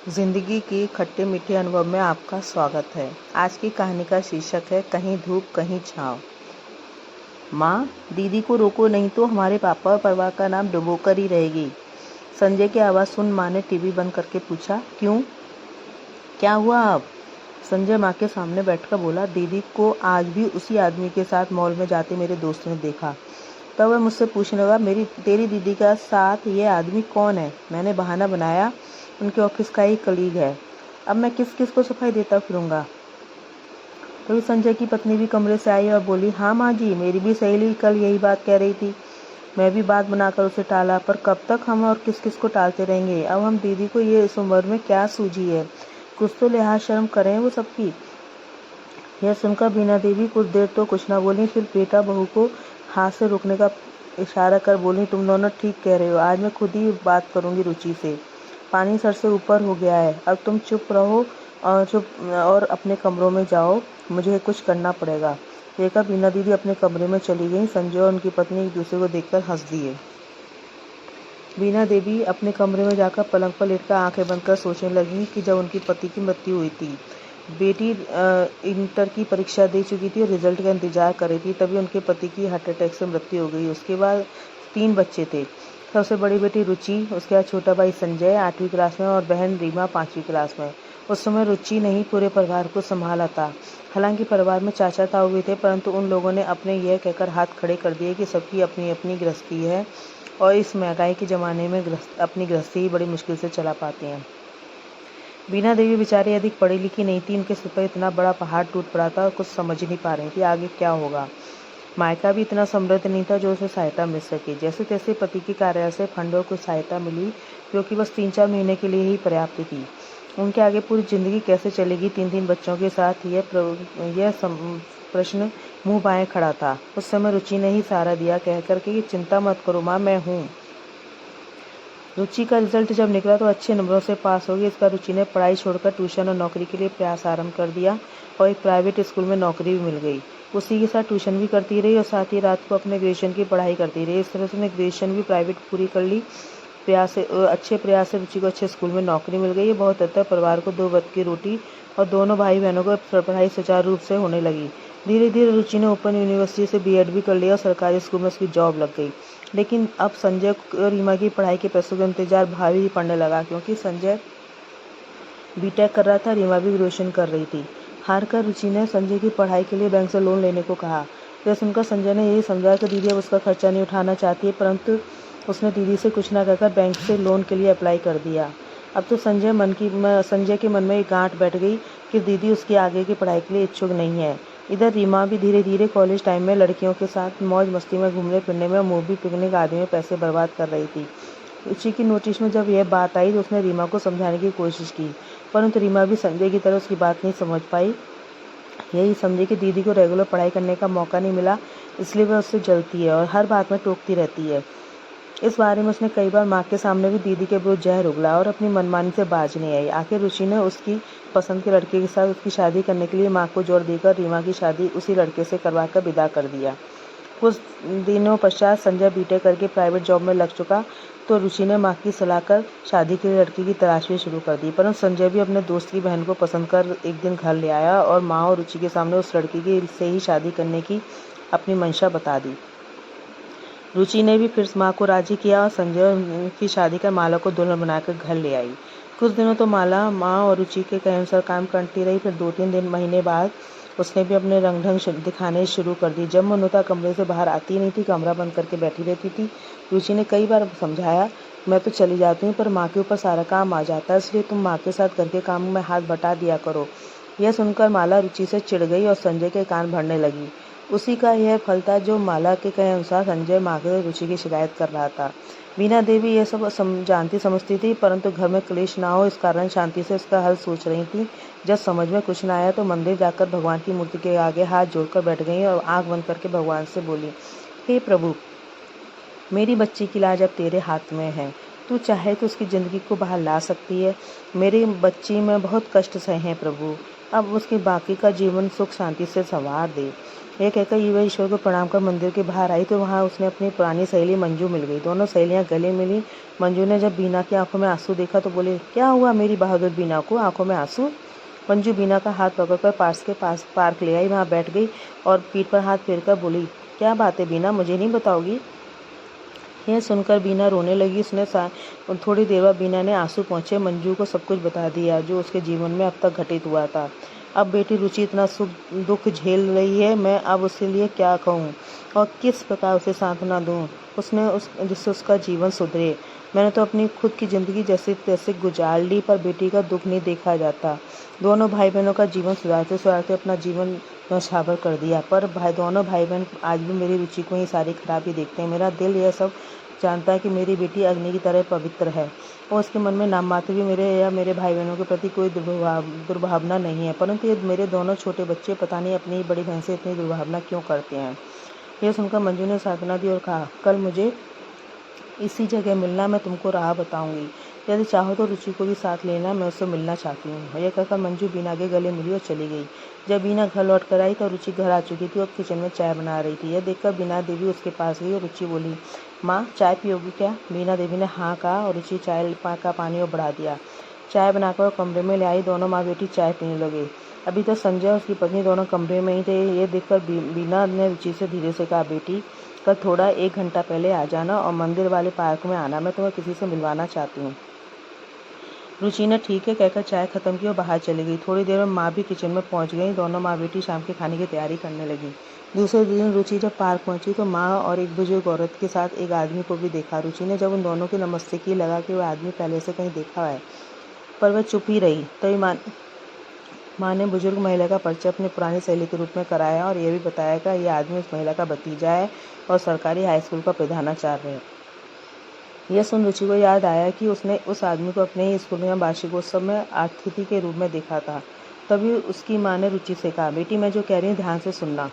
जिंदगी के खट्टे मीठे अनुभव में आपका स्वागत है। आज की कहानी का शीर्षक है कहीं धूप कहीं छाँव। माँ, दीदी को रोको नहीं तो हमारे पापा और परिवार का नाम डुबोकर ही रहेगी। संजय की आवाज़ सुन माँ ने टीवी बंद करके पूछा, क्यों, क्या हुआ अब? संजय माँ के सामने बैठकर बोला, दीदी को आज भी उसी आदमी के साथ मॉल में जाते मेरे दोस्त ने देखा। तब वह मुझसे पूछने लगा, तेरी दीदी का साथ ये आदमी कौन है? मैंने बहाना बनाया, उनके ऑफिस का ही कलीग है। अब मैं किस किस को सफाई देता फिरूंगा। तभी संजय की पत्नी भी कमरे से आई और बोली, हाँ माँ जी, मेरी भी सहेली कल यही बात कह रही थी। मैं भी बात बनाकर उसे टाला, पर कब तक हम और किस किस को टालते रहेंगे। अब हम दीदी को ये इस उम्र में क्या सूझी है, कुछ तो लिहाज शर्म करें वो सबकी। यह सुनकर बीना देवी कुछ देर तो कुछ ना बोली, फिर बेटा बहू को हाथ से रोकने का इशारा कर बोली, तुम दोनों ठीक कह रहे हो, आज मैं खुद ही बात करूंगी रुचि से। पानी सर से ऊपर हो गया है, अब तुम चुप रहो और अपने कमरों में जाओ, मुझे कुछ करना पड़ेगा। कहकर बीना दीदी अपने कमरे में चली गई। संजय और उनकी पत्नी एक दूसरे को देखकर हंस दिए। बीना देवी अपने कमरे में जाकर पलंग पर लेटकर आंखें बंद कर सोचने लगी कि जब उनके पति की मृत्यु हुई थी, बेटी इंटर की परीक्षा दे चुकी थी और रिजल्ट का इंतजार कर रही थी, तभी उनके पति की हार्ट अटैक से मृत्यु हो गई। उसके बाद 3 बच्चे थे। सबसे बड़ी बेटी रुचि, उसके बाद छोटा भाई संजय 8वीं क्लास में और बहन रीमा 5वीं क्लास में। उस समय रुचि ने ही पूरे परिवार को संभाला था। हालांकि परिवार में चाचा ताऊ भी थे, परंतु उन लोगों ने अपने यह कहकर हाथ खड़े कर दिए कि सबकी अपनी अपनी गृहस्थी है और इस महंगाई के ज़माने में अपनी गृहस्थी ही बड़ी मुश्किल से चला पाती हैं। बीना देवी बेचारी अधिक पढ़ी लिखी नहीं थी, उनके सिर पर इतना बड़ा पहाड़ टूट पड़ा था और कुछ समझ नहीं पा रही थी आगे क्या होगा। मायका भी इतना समृद्ध नहीं था जो उसे सहायता मिल सके। जैसे तैसे पति की कार्यालय से फंड और कुछ सहायता मिली, जो कि बस 3-4 महीने के लिए ही पर्याप्त थी। उनके आगे पूरी जिंदगी कैसे चलेगी 3-3 बच्चों के साथ, यह प्रश्न मुंह बाएं खड़ा था। उस समय रुचि ने ही सहारा दिया, कहकर कि चिंता मत करो माँ, मैं हूँ। रुचि का रिजल्ट जब निकला तो अच्छे नंबरों से पास हो गई। इसका रुचि ने पढ़ाई छोड़कर ट्यूशन और नौकरी के लिए प्रयास आरंभ कर दिया और एक प्राइवेट स्कूल में नौकरी भी मिल गई। उसी के साथ ट्यूशन भी करती रही और साथ ही रात को अपने ग्रेजुएशन की पढ़ाई करती रही। इस तरह से उसने ग्रेजुएशन भी प्राइवेट पूरी कर ली। अच्छे प्रयास से रुचि को अच्छे स्कूल में नौकरी मिल गई। बहुत हद तक परिवार को 2 वक्त की रोटी और दोनों भाई बहनों को पढ़ाई सुचारू रूप से होने लगी। धीरे धीरे रुचि ने ओपन यूनिवर्सिटी से बीएड भी कर लिया और सरकारी स्कूल में उसकी जॉब लग गई। लेकिन अब संजय और रीमा की पढ़ाई के पैसों का इंतजार भारी पड़ने लगा, क्योंकि संजय बीटेक कर रहा था, रीमा भी ग्रेजुएशन कर रही थी। हार कर रुचि ने संजय की पढ़ाई के लिए बैंक से लोन लेने को कहा। यह सुनकर संजय ने यही समझा कि दीदी अब उसका खर्चा नहीं उठाना चाहती है, परंतु उसने दीदी से कुछ ना कहकर बैंक से लोन के लिए अप्लाई कर दिया। अब तो संजय के मन में एक गांठ बैठ गई कि दीदी उसकी आगे की पढ़ाई के लिए इच्छुक नहीं है। इधर रीमा भी धीरे धीरे कॉलेज टाइम में लड़कियों के साथ मौज मस्ती में घूमने फिरने में, मूवी पिकनिक आदि में पैसे बर्बाद कर रही थी। रुचि की नोटिस में जब यह बात आई तो उसने रीमा को समझाने की कोशिश की, परंतु रीमा भी संजय की तरह उसकी बात नहीं समझ पाई। यही समझी कि दीदी को रेगुलर पढ़ाई करने का मौका नहीं मिला, इसलिए वह उससे जलती है और हर बात में टोकती रहती है। इस बारे में उसने कई बार माँ के सामने भी दीदी के विरुद्ध जहर उगला और अपनी मनमानी से बाज नहीं आई। आखिर रुचि ने उसकी पसंद के लड़के के साथ उसकी शादी करने के लिए माँ को जोर देकर रीमा की शादी उसी लड़के से करवाकर विदा कर दिया। कुछ दिनों पश्चात संजय बीटेक करके प्राइवेट जॉब में लग चुका, तो रुचि ने माँ की सलाह कर शादी के लिए लड़की की तलाश भी शुरू कर दी। परंतु संजय भी अपने दोस्त की बहन को पसंद कर एक दिन घर ले आया और माँ और रुचि के सामने उस लड़की की से ही शादी करने की अपनी मंशा बता दी। रुचि ने भी फिर माँ को राजी किया और संजय की शादी कर माला को दुल्हन बनाकर घर ले आई। कुछ दिनों तो माला माँ और रुचि के कहे अनुसार काम करती रही। फिर 2-3 महीने बाद उसने भी अपने रंग ढंग दिखाने शुरू कर दी। जब मन होता कमरे से बाहर आती नहीं थी, कमरा बंद करके बैठी रहती थी। रुचि ने कई बार समझाया, मैं तो चली जाती हूँ पर माँ के ऊपर सारा काम आ जाता है, इसलिए तुम माँ के साथ घर के काम में हाथ बटा दिया करो। यह सुनकर माला रुचि से चिढ़ गई और संजय के कान भरने लगी। उसी का यह फल था जो माला के कहे अनुसार संजय माँ के रुचि की शिकायत कर रहा था। बीना देवी यह सब जानती समझती थी, परंतु घर में क्लेश ना हो इस कारण शांति से इसका हल सोच रही थी। जब समझ में कुछ न आया तो मंदिर जाकर भगवान की मूर्ति के आगे हाथ जोड़कर बैठ गई और आंख बंद करके भगवान से बोली, हे प्रभु, मेरी बच्ची की लाज अब तेरे हाथ में है, तू चाहे तो उसकी ज़िंदगी को बाहर ला सकती है। मेरी बच्ची में बहुत कष्ट सहे हैं प्रभु, अब उसके बाकी का जीवन सुख शांति से संवार दे। ये कहकर युवा ईश्वर को प्रणाम कर मंदिर के बाहर आई तो वहाँ उसने अपनी पुरानी सहेली मंजू मिल गई। दोनों सहेलियाँ गले मिली। मंजू ने जब बीना की आंखों में आंसू देखा तो बोले, क्या हुआ मेरी बहादुर बीना को आंखों में आंसू? मंजू बीना का हाथ पकड़कर पास के पास पार्क ले आई, वहाँ बैठ गई और पीठ पर हाथ फेरकर बोली, क्या बात है बीना, मुझे नहीं बताओगी? यह सुनकर बीना रोने लगी। उसने थोड़ी देर बाद बीना ने आंसू पोंछे मंजू को सब कुछ बता दिया जो उसके जीवन में अब तक घटित हुआ था। अब बेटी रुचि इतना सुख दुख झेल रही है, मैं अब उसके लिए क्या कहूँ और किस प्रकार उसे सांत्वना दूँ जिससे उसका जीवन सुधरे। मैंने तो अपनी खुद की ज़िंदगी जैसे तैसे गुजार ली, पर बेटी का दुख नहीं देखा जाता। दोनों भाई बहनों का जीवन सुधारते सुधारते अपना जीवन नौछावर कर दिया, पर दोनों भाई बहन आज भी मेरी रुचि को ही सारी खराबी देखते हैं। मेरा दिल यह सब जानता है कि मेरी बेटी अग्नि की तरह पवित्र है और उसके मन में नाम मात्र भी मेरे या मेरे भाई बहनों के प्रति कोई दुर्भावना नहीं है, परंतु ये मेरे दोनों छोटे बच्चे पता नहीं अपनी बड़ी बहन से इतनी दुर्भावना क्यों करते हैं। यह सुनकर मंजू ने सांत्वना दी और कहा, कल मुझे इसी जगह मिलना, मैं तुमको राह बताऊंगी। यदि चाहो तो रुचि को भी साथ लेना, मैं उससे मिलना चाहती हूँ। यह कहकर मंजू बीना के गले मिली और चली गई। जब बीना घर लौट कर आई तो रुचि घर आ चुकी थी और किचन में चाय बना रही थी। यह देखकर बीना देवी उसके पास गई और रुचि बोली, माँ चाय पियोगी क्या? बीना देवी ने हाँ कहा और रुचि चाय का पानी और बढ़ा दिया। चाय बनाकर कमरे में ले आई। दोनों माँ बेटी चाय पीने लगे। अभी तो संजय और उसकी पत्नी दोनों कमरे में ही थे। ये देखकर बीना ने रुचि से धीरे से कहा, बेटी कल थोड़ा 1 घंटा पहले आ जाना और मंदिर वाले पार्क में आना, मैं तुम्हें किसी से मिलवाना चाहती हूँ। रुचि ने ठीक है कहकर चाय खत्म की और बाहर चली गई। थोड़ी देर में माँ भी किचन में पहुँच गई। दोनों माँ बेटी शाम के खाने की तैयारी करने लगी। दूसरे दिन रुचि जब पार्क पहुंची तो माँ और एक बुजुर्ग औरत के साथ एक आदमी को भी देखा। रुचि ने जब उन दोनों की नमस्ते की, लगा कि वह आदमी पहले से कहीं देखा है, पर वह चुप ही रही। तभी माँ ने बुजुर्ग महिला का परिचय अपनी पुरानी सहेली के रूप में कराया और यह भी बताया कि यह आदमी उस महिला का भतीजा है और सरकारी हाई स्कूल का प्रधानाचार्य है। यह सुन रुचि को याद आया कि उसने उस आदमी को अपने ही स्कूल में वार्षिकोत्सव में अतिथि के रूप में देखा था। तभी उसकी माँ ने रुचि से कहा, बेटी मैं जो कह रही हूँ ध्यान से सुनना।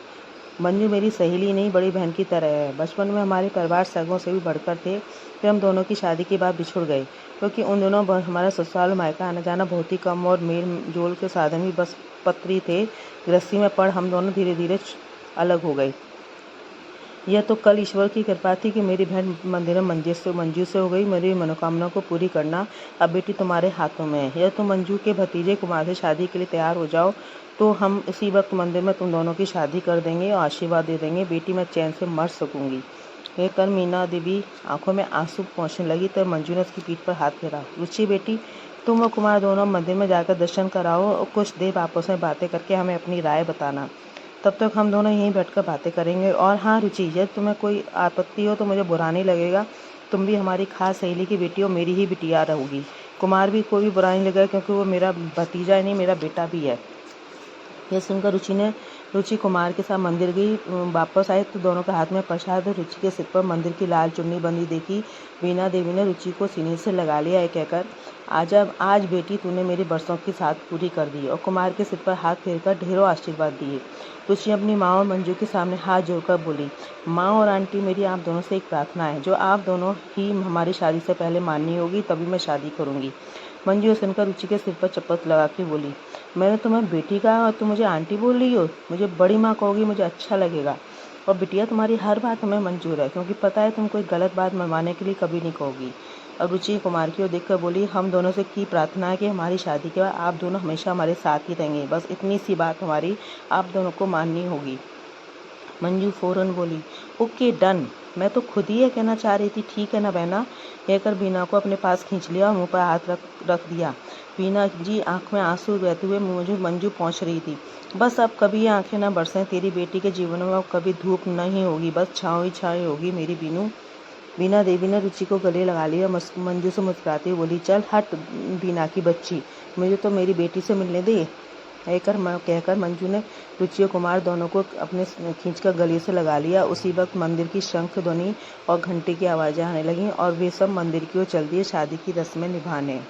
मंजू मेरी सहेली नहीं, बड़ी बहन की तरह है। बचपन में हमारे परिवार सगों से भी बढ़कर थे। फिर हम दोनों की शादी के बाद बिछुड़ गए, क्योंकि उन दिनों हमारा ससुराल मायका आना जाना बहुत ही कम और मेल जोल के साधन भी बस पत्री थे। गृहस्थी में पढ़ हम दोनों धीरे धीरे अलग हो गए। यह तो कल ईश्वर की कृपा थी कि मेरी बहन मंदिर में मंजू से हो गई। मेरी मनोकामना को पूरी करना अब बेटी तुम्हारे हाथों में है। यह तो मंजू के भतीजे कुमार से शादी के लिए तैयार हो जाओ तो हम इसी वक्त मंदिर में तुम दोनों की शादी कर देंगे और आशीर्वाद दे देंगे। बेटी मैं चैन से मर सकूंगी। यह कर मीना देवी आंखों में आंसू पहुंचने लगी तब मंजू ने उसकी पीठ पर हाथ फेरा। रुचि बेटी तुम और कुमार दोनों मंदिर में जाकर दर्शन कराओ और कुछ देर आपस में बातें करके हमें अपनी राय बताना। तब तक हम दोनों यहीं बैठकर बातें करेंगे। और हाँ रुचि, यदि तुम्हें कोई आपत्ति हो तो मुझे बुरा नहीं लगेगा। तुम भी हमारी खास सहेली की बेटी हो, मेरी ही बिटिया रहोगी। कुमार भी कोई भी बुरा नहीं लगेगा क्योंकि वो मेरा भतीजा नहीं, मेरा बेटा भी है। यह सुनकर रुचि कुमार के साथ मंदिर गई। वापस आए तो दोनों के हाथ में प्रसाद और रुचि के सिर पर मंदिर की लाल चुन्नी बंधी देखी। बीना देवी ने रुचि को सीने से लगा लिया, ये कहकर, आज बेटी तूने मेरी बरसों की साथ पूरी कर दी। और कुमार के सिर पर हाथ फेरकर ढेरों आशीर्वाद दिए। रुचि अपनी माँ और मंजू के सामने हाथ जोड़कर बोली, माँ और आंटी, मेरी आप दोनों से एक प्रार्थना है जो आप दोनों ही हमारी शादी से पहले माननी होगी, तभी मैं शादी करूँगी। मंजू सुनकर रुचि के सिर पर चपत लगा के बोली, मैंने तुम्हें बेटी कहा और तुम मुझे आंटी बोल रही हो? मुझे बड़ी माँ कहोगी, मुझे अच्छा लगेगा। और बिटिया तुम्हारी हर बात हमें मंजूर है, क्योंकि पता है तुम कोई गलत बात मनवाने के लिए कभी नहीं कहोगी। और रुचि कुमार की ओर देखकर बोली, हम दोनों से की प्रार्थना है कि हमारी शादी के बाद आप दोनों हमेशा हमारे साथ ही रहेंगे। बस इतनी सी बात हमारी आप दोनों को माननी होगी। मंजू फौरन बोली, ओके डन। मैं तो खुद ही ये कहना चाह रही थी, ठीक है ना बहना? कहकर बीना को अपने पास खींच लिया और मुंह पर हाथ रख दिया। बीना जी आंख में आंसू बहते हुए मुझे मंजू पहुंच रही थी। बस अब कभी ये आंखें न बरसें, तेरी बेटी के जीवन में अब कभी धूप नहीं होगी, बस छाँव ही छाँव होगी मेरी बीनू। बीना देवी ने रुचि को गले लगा लिया। मंजू से मुस्कुराती हुई बोली, चल हट बीना की बच्ची, मुझे तो मेरी बेटी से मिलने दे। कहकर मंजू ने रुचि और कुमार दोनों को अपने खींचकर गले से लगा लिया। उसी वक्त मंदिर की शंख ध्वनि और घंटी की आवाज़ें आने लगीं और वे सब मंदिर की ओर चल दिए शादी की रस्में निभाने।